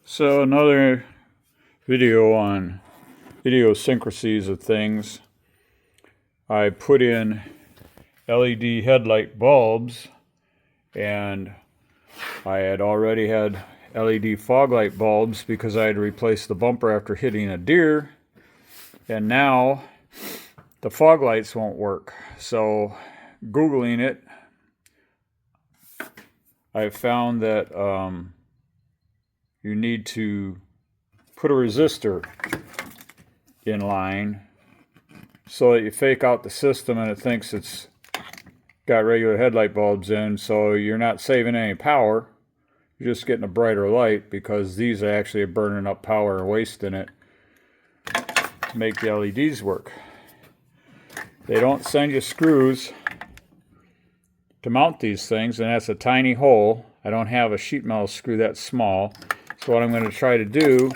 So another video on idiosyncrasies of things. I put in LED headlight bulbs, and I had already had LED fog light bulbs because I had replaced the bumper after hitting a deer, and now the fog lights won't work. So Googling it, I found that you need to put a resistor in line so that you fake out the system and it thinks it's got regular headlight bulbs in, so you're not saving any power, you're just getting a brighter light, because these are actually burning up power and wasting it to make the LEDs work. They don't send you screws to mount these things, and that's a tiny hole. I don't have a sheet metal screw that small. So what I'm going to try to do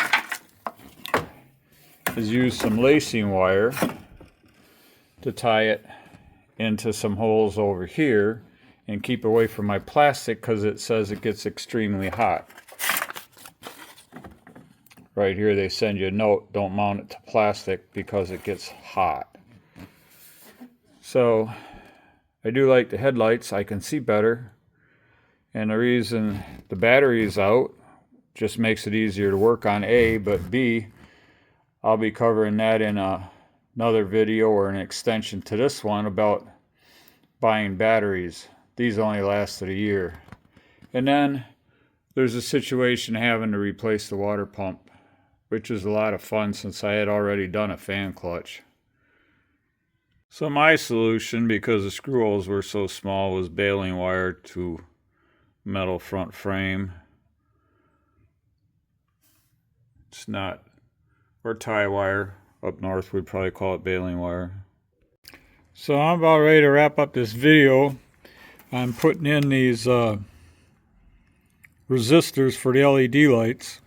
is use some lacing wire to tie it into some holes over here and keep away from my plastic, because it says it gets extremely hot. Right here they send you a note, don't mount it to plastic because it gets hot. So I do like the headlights, I can see better, and the reason the battery is out just makes it easier to work on, A, but B, I'll be covering that in another video or an extension to this one about buying batteries. These only lasted a year. And then there's a situation having to replace the water pump, which is a lot of fun since I had already done a fan clutch. So my solution, because the screw holes were so small, was baling wire to metal front frame. It's not, or tie wire. Up north we'd probably call it baling wire. So I'm about ready to wrap up this video. I'm putting in these resistors for the LED lights.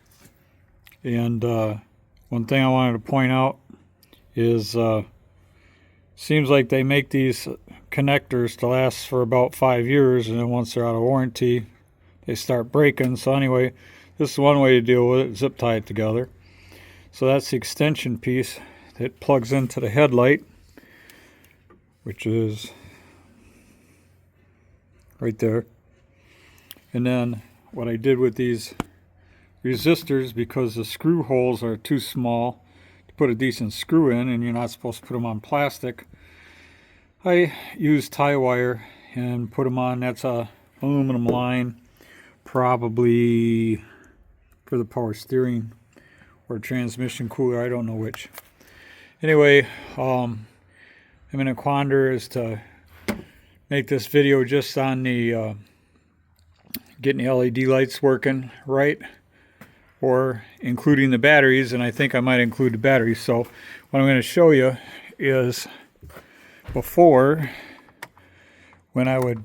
And one thing I wanted to point out is seems like they make these connectors to last for about 5 years, and then once they're out of warranty they start breaking. So anyway, this is one way to deal with it, zip tie it together. So that's the extension piece that plugs into the headlight, which is right there. And then what I did with these resistors, because the screw holes are too small to put a decent screw in, and you're not supposed to put them on plastic, I used tie wire and put them on. That's a aluminum line, probably for the power steering or transmission cooler, I don't know which. Anyway, I'm in a quandary as to make this video just on the getting the LED lights working right, or including the batteries, and I think I might include the batteries. So what I'm going to show you is before, when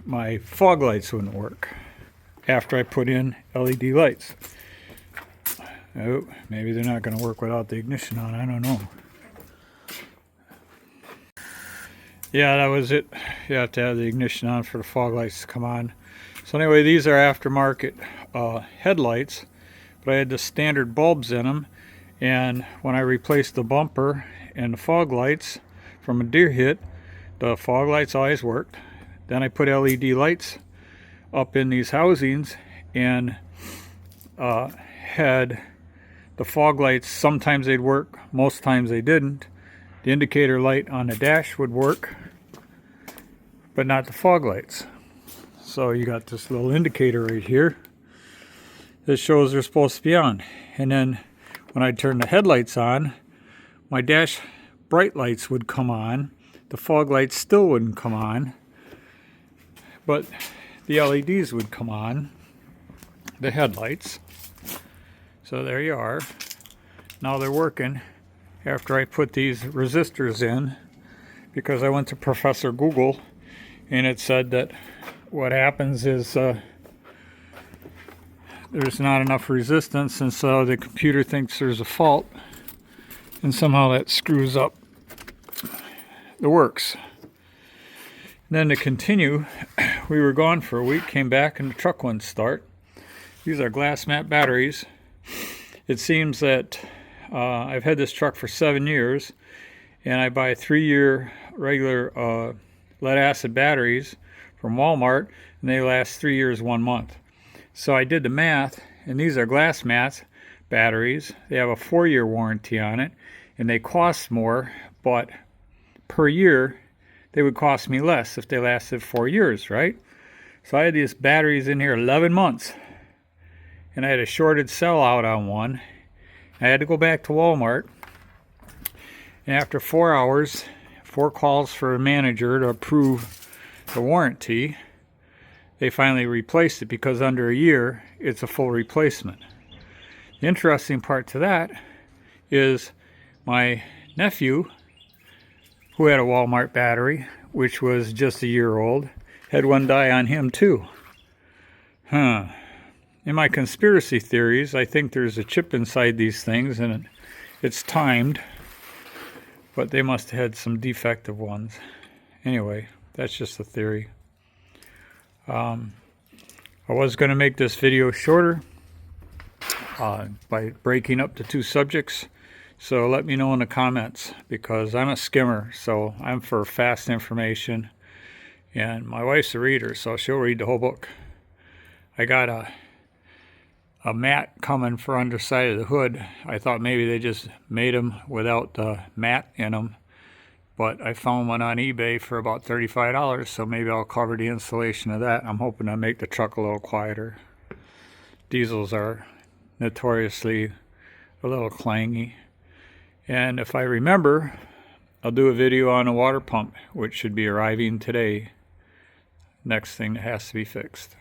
my fog lights wouldn't work after I put in LED lights. Oh, maybe they're not going to work without the ignition on, I don't know. Yeah, that was it. You have to have the ignition on for the fog lights to come on. So anyway, these are aftermarket headlights, but I had the standard bulbs in them, and when I replaced the bumper and the fog lights from a deer hit, the fog lights always worked. Then I put LED lights up in these housings, and had the fog lights, sometimes they'd work, most times they didn't. The indicator light on the dash would work, but not the fog lights. So you got this little indicator right here that shows they're supposed to be on. And then when I turn the headlights on, my dash bright lights would come on. The fog lights still wouldn't come on, but the LEDs would come on, the headlights. So there you are. Now they're working after I put these resistors in, because I went to Professor Google and it said that what happens is there's not enough resistance, and so the computer thinks there's a fault, and somehow that screws up the works. And then to continue, we were gone for a week, came back and the truck wouldn't start. These are glass mat batteries. It seems that I've had this truck for 7 years, and I buy 3-year regular lead acid batteries from Walmart, and they last 3 years, 1 month. So I did the math, and these are glass mats batteries. They have a 4-year warranty on it, and they cost more, but per year they would cost me less if they lasted 4 years, right? So I had these batteries in here 11 months, and I had a shorted sellout on one. I had to go back to Walmart, and after 4 hours, 4 calls for a manager to approve the warranty, they finally replaced it, because under a year it's a full replacement. The interesting part to that is my nephew, who had a Walmart battery, which was just a year old, had one die on him too. In my conspiracy theories, I think there's a chip inside these things, and it's timed, but they must have had some defective ones. Anyway, that's just a theory. I was going to make this video shorter by breaking up the 2 subjects, so let me know in the comments, because I'm a skimmer, so I'm for fast information, and my wife's a reader, so she'll read the whole book. I got a mat coming for underside of the hood. I thought maybe they just made them without the mat in them, but I found one on eBay for about $35, so maybe I'll cover the installation of that. I'm hoping to make the truck a little quieter. Diesels are notoriously a little clangy. And if I remember, I'll do a video on a water pump, which should be arriving today. Next thing that has to be fixed.